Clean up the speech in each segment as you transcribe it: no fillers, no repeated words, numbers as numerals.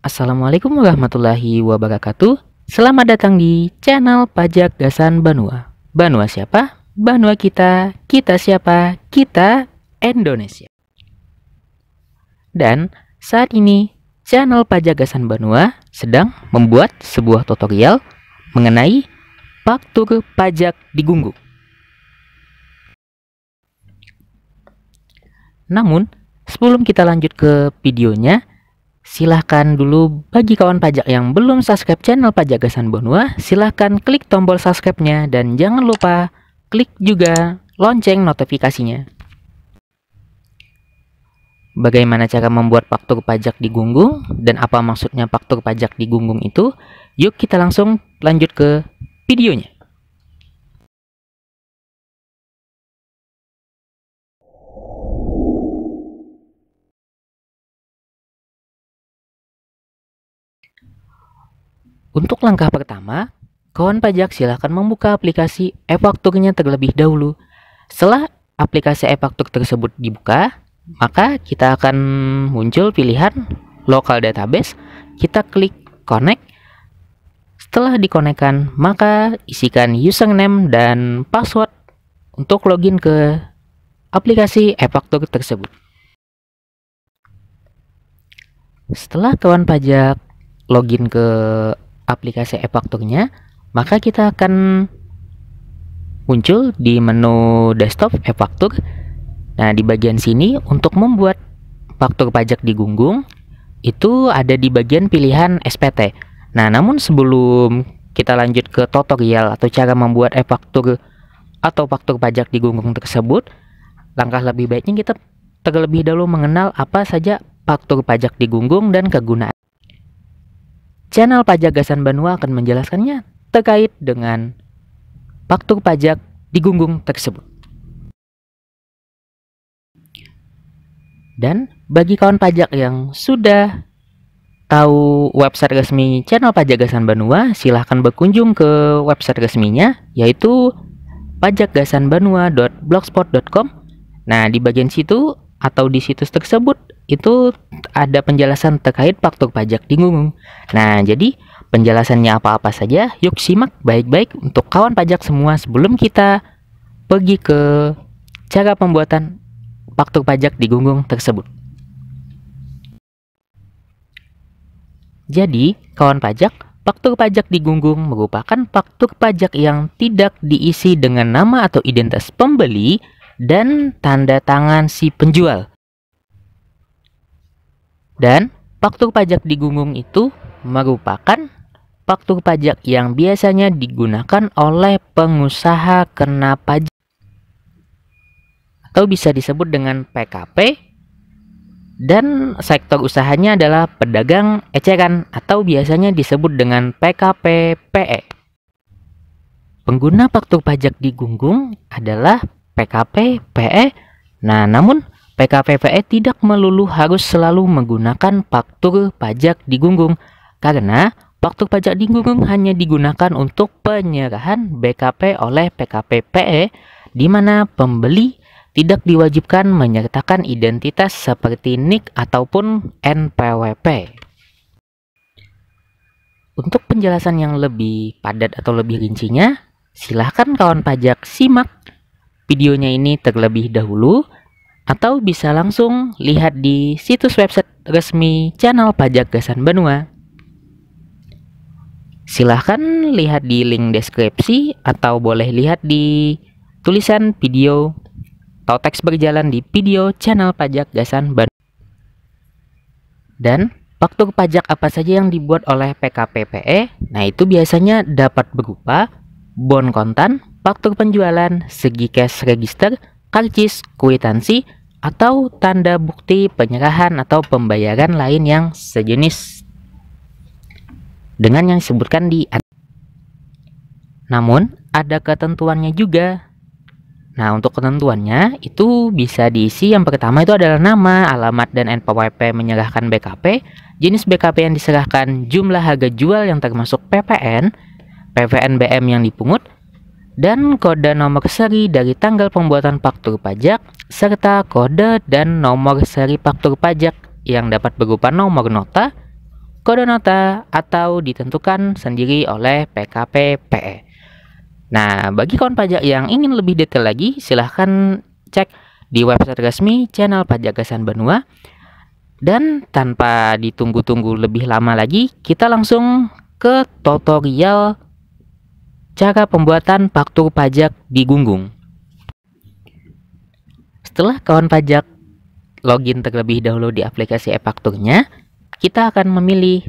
Assalamualaikum warahmatullahi wabarakatuh. Selamat datang di channel Pajak Gasan Banua. Banua siapa? Banua kita. Kita siapa? Kita Indonesia. Dan saat ini channel Pajak Gasan Banua sedang membuat sebuah tutorial mengenai faktur pajak di Gunggung. Namun, sebelum kita lanjut ke videonya, silahkan dulu bagi kawan pajak yang belum subscribe channel Pajak Gasan Banua, silahkan klik tombol subscribe-nya dan jangan lupa klik juga lonceng notifikasinya. Bagaimana cara membuat faktur pajak di Gunggung dan apa maksudnya faktur pajak di Gunggung itu? Yuk kita langsung lanjut ke videonya. Untuk langkah pertama, kawan pajak silahkan membuka aplikasi e-fakturnya terlebih dahulu. Setelah aplikasi e-faktur tersebut dibuka, maka kita akan muncul pilihan local database. Kita klik connect. Setelah dikonekkan, maka isikan username dan password untuk login ke aplikasi e-faktur tersebut. Setelah kawan pajak login ke aplikasi e-fakturnya, maka kita akan muncul di menu desktop e-faktur. Nah, di bagian sini untuk membuat faktur pajak di Gunggung itu ada di bagian pilihan SPT. Nah, namun sebelum kita lanjut ke tutorial atau cara membuat e-faktur atau faktur pajak di Gunggung tersebut, langkah lebih baiknya kita terlebih dahulu mengenal apa saja faktur pajak di Gunggung dan kegunaan. Channel Pajak Gasan Banua akan menjelaskannya terkait dengan faktur pajak di Gunggung tersebut. Dan bagi kawan pajak yang sudah tahu website resmi channel Pajak Gasan Banua, silahkan berkunjung ke website resminya, yaitu pajakgasanbanua.blogspot.com. Nah, di bagian situ atau di situs tersebut itu ada penjelasan terkait faktur pajak di Gunggung. Nah, jadi penjelasannya apa-apa saja, yuk simak baik-baik untuk kawan pajak semua sebelum kita pergi ke cara pembuatan faktur pajak di Gunggung tersebut. Jadi, kawan pajak, faktur pajak di Gunggung merupakan faktur pajak yang tidak diisi dengan nama atau identitas pembeli dan tanda tangan si penjual. Dan faktur pajak di Gunggung itu merupakan faktur pajak yang biasanya digunakan oleh pengusaha kena pajak atau bisa disebut dengan PKP, dan sektor usahanya adalah pedagang eceran atau biasanya disebut dengan PKP-PE. Pengguna faktur pajak di Gunggung adalah PKP-PE. Nah, namun PKP-PE tidak melulu harus selalu menggunakan faktur pajak di Gunggung, karena faktur pajak di Gunggung hanya digunakan untuk penyerahan BKP oleh PKP-PE, di mana pembeli tidak diwajibkan menyertakan identitas seperti NIK ataupun NPWP. Untuk penjelasan yang lebih padat atau lebih rincinya, silahkan kawan pajak simak videonya ini terlebih dahulu, atau bisa langsung lihat di situs website resmi channel Pajak Gasan Banua. Silahkan lihat di link deskripsi atau boleh lihat di tulisan video atau teks berjalan di video channel Pajak Gasan Banua. Dan faktur pajak apa saja yang dibuat oleh PKP-PE? Nah, itu biasanya dapat berupa bon kontan, faktur penjualan, segi cash register, karcis, kwitansi, atau tanda bukti penyerahan atau pembayaran lain yang sejenis dengan yang disebutkan di atas. Namun, ada ketentuannya juga. Nah, untuk ketentuannya itu bisa diisi, yang pertama itu adalah nama, alamat, dan NPWP menyerahkan BKP, jenis BKP yang diserahkan, jumlah harga jual yang termasuk PPN, PPNBM yang dipungut, dan kode nomor seri dari tanggal pembuatan faktur pajak, serta kode dan nomor seri faktur pajak yang dapat berupa nomor nota, kode nota atau ditentukan sendiri oleh PKPPE. Nah, bagi kawan pajak yang ingin lebih detail lagi, silahkan cek di website resmi channel Pajak Gasan Banua. Dan tanpa ditunggu-tunggu lebih lama lagi, kita langsung ke tutorial cara pembuatan faktur pajak di Gunggung. Setelah kawan pajak login terlebih dahulu di aplikasi e-fakturnya, kita akan memilih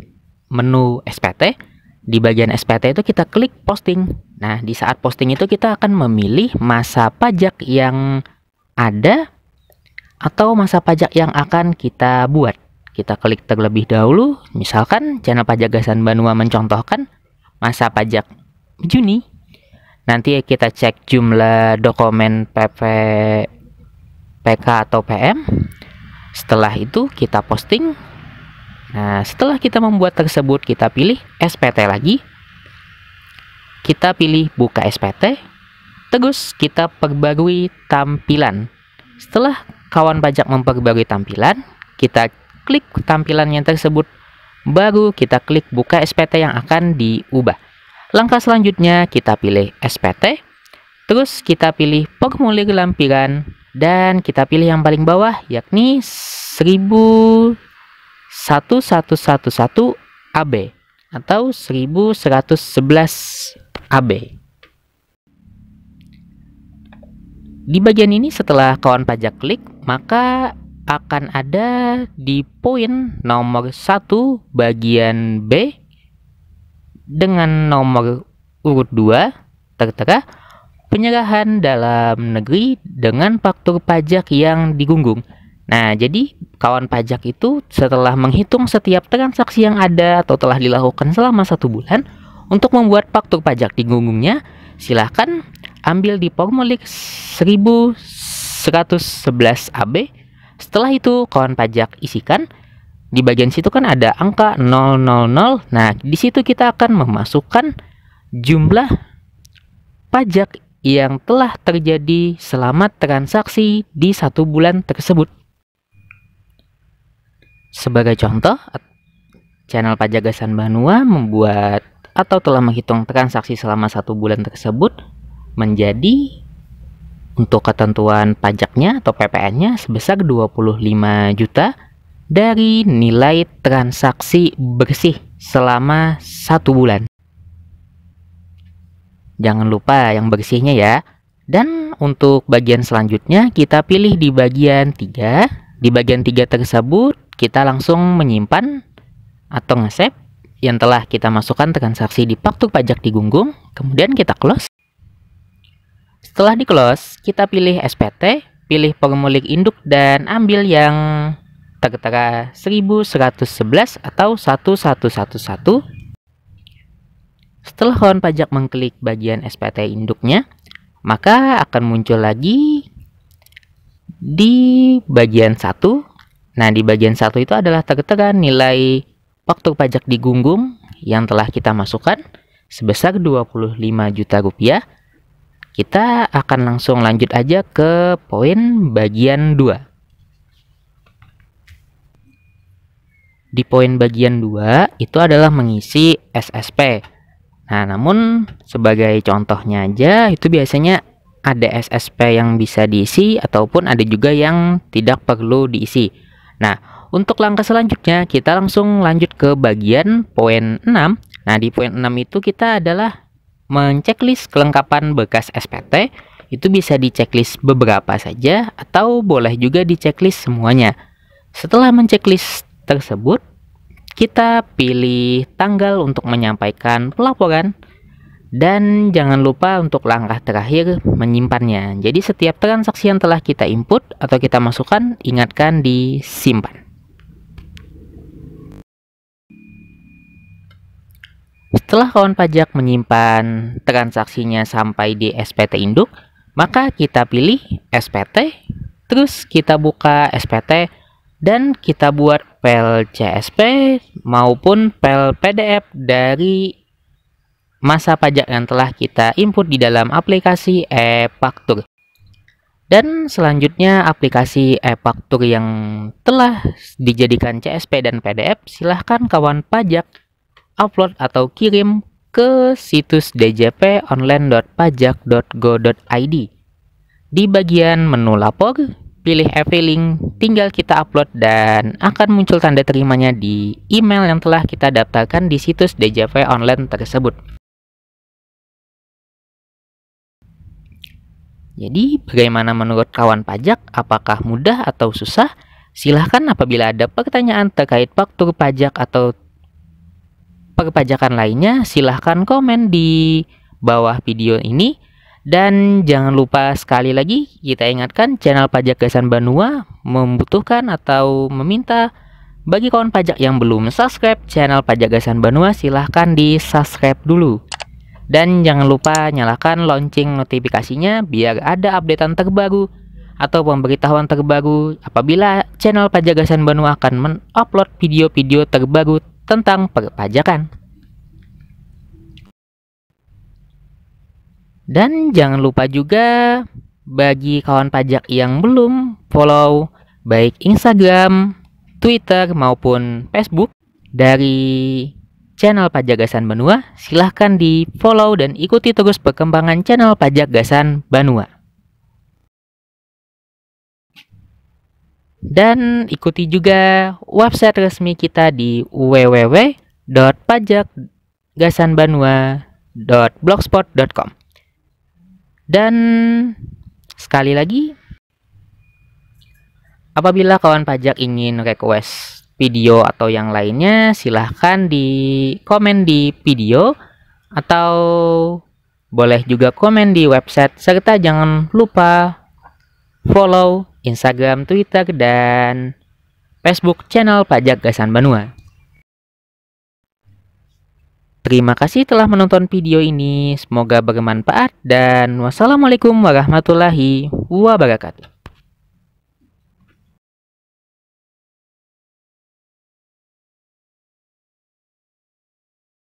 menu SPT. Di bagian SPT itu kita klik posting. Nah, di saat posting itu kita akan memilih masa pajak yang ada atau masa pajak yang akan kita buat. Kita klik terlebih dahulu, misalkan channel Pajak Gasan Banua mencontohkan masa pajak Juni. Nanti kita cek jumlah dokumen PK atau PM. Setelah itu kita posting. Nah, setelah kita membuat tersebut, kita pilih SPT lagi. Kita pilih buka SPT. Terus kita perbarui tampilan. Setelah kawan pajak memperbarui tampilan, kita klik tampilannya tersebut. Baru kita klik buka SPT yang akan diubah. Langkah selanjutnya kita pilih SPT. Terus kita pilih formulir lampiran. Dan kita pilih yang paling bawah, yakni 1111 AB atau 1111 AB. Di bagian ini setelah kawan pajak klik, maka akan ada di poin nomor 1 bagian B dengan nomor urut 2 tertera penyerahan dalam negeri dengan faktur pajak yang digunggung. Nah, jadi kawan pajak itu setelah menghitung setiap transaksi yang ada atau telah dilakukan selama 1 bulan untuk membuat faktur pajak digunggungnya, silahkan ambil di formulir 1111 AB. Setelah itu kawan pajak isikan. Di bagian situ kan ada angka 000. Nah, di situ kita akan memasukkan jumlah pajak yang telah terjadi selama transaksi di 1 bulan tersebut. Sebagai contoh, channel Pajak Gasan Banua membuat atau telah menghitung transaksi selama 1 bulan tersebut menjadi untuk ketentuan pajaknya atau PPN-nya sebesar 25 juta dari nilai transaksi bersih selama 1 bulan. Jangan lupa yang bersihnya ya. Dan untuk bagian selanjutnya kita pilih di bagian 3. Di bagian 3 tersebut kita langsung menyimpan atau nge-save yang telah kita masukkan transaksi di faktur pajak digunggung. Kemudian kita close. Setelah di close, kita pilih SPT, pilih formulir induk dan ambil yang tertera 1111 atau 1111. Setelah kawan pajak mengklik bagian SPT induknya, maka akan muncul lagi di bagian 1. Nah, di bagian 1 itu adalah tertera nilai faktur pajak digunggung yang telah kita masukkan sebesar 25 juta rupiah. Kita akan langsung lanjut aja ke poin bagian 2. Di poin bagian 2 itu adalah mengisi SSP. Nah, namun sebagai contohnya aja, itu biasanya ada SSP yang bisa diisi ataupun ada juga yang tidak perlu diisi. Nah, untuk langkah selanjutnya kita langsung lanjut ke bagian poin 6. Nah, di poin 6 itu kita adalah menceklis kelengkapan bekas SPT. Itu bisa diceklis beberapa saja atau boleh juga diceklis semuanya. Setelah menceklis tersebut, kita pilih tanggal untuk menyampaikan pelaporan dan jangan lupa untuk langkah terakhir menyimpannya. Jadi setiap transaksi yang telah kita input atau kita masukkan, ingatkan disimpan. Setelah kawan pajak menyimpan transaksinya sampai di SPT induk, maka kita pilih SPT, terus kita buka SPT dan kita buat file CSV maupun file PDF dari masa pajak yang telah kita input di dalam aplikasi e-faktur. Dan selanjutnya aplikasi e-faktur yang telah dijadikan CSV dan PDF, silahkan kawan pajak upload atau kirim ke situs djponline.pajak.go.id. Di bagian menu lapor, pilih e-filing, tinggal kita upload dan akan muncul tanda terimanya di email yang telah kita daftarkan di situs DJP online tersebut. Jadi, bagaimana menurut kawan pajak? Apakah mudah atau susah? Silahkan apabila ada pertanyaan terkait faktur pajak atau perpajakan lainnya, silahkan komen di bawah video ini. Dan jangan lupa sekali lagi kita ingatkan channel Pajak Gasan Banua membutuhkan atau meminta bagi kawan pajak yang belum subscribe channel Pajak Gasan Banua, silahkan di subscribe dulu. Dan jangan lupa nyalakan lonceng notifikasinya biar ada updatean terbaru atau pemberitahuan terbaru apabila channel Pajak Gasan Banua akan mengupload video-video terbaru tentang perpajakan. Dan jangan lupa juga bagi kawan pajak yang belum follow baik Instagram, Twitter maupun Facebook dari channel Pajak Gasan Banua, silahkan di follow dan ikuti terus perkembangan channel Pajak Gasan Banua. Dan ikuti juga website resmi kita di www.pajakgasanbanua.blogspot.com. Dan sekali lagi, apabila kawan pajak ingin request video atau yang lainnya, silahkan di komen di video atau boleh juga komen di website, serta jangan lupa follow Instagram, Twitter, dan Facebook channel Pajak Gasan Banua. Terima kasih telah menonton video ini, semoga bermanfaat dan wassalamualaikum warahmatullahi wabarakatuh.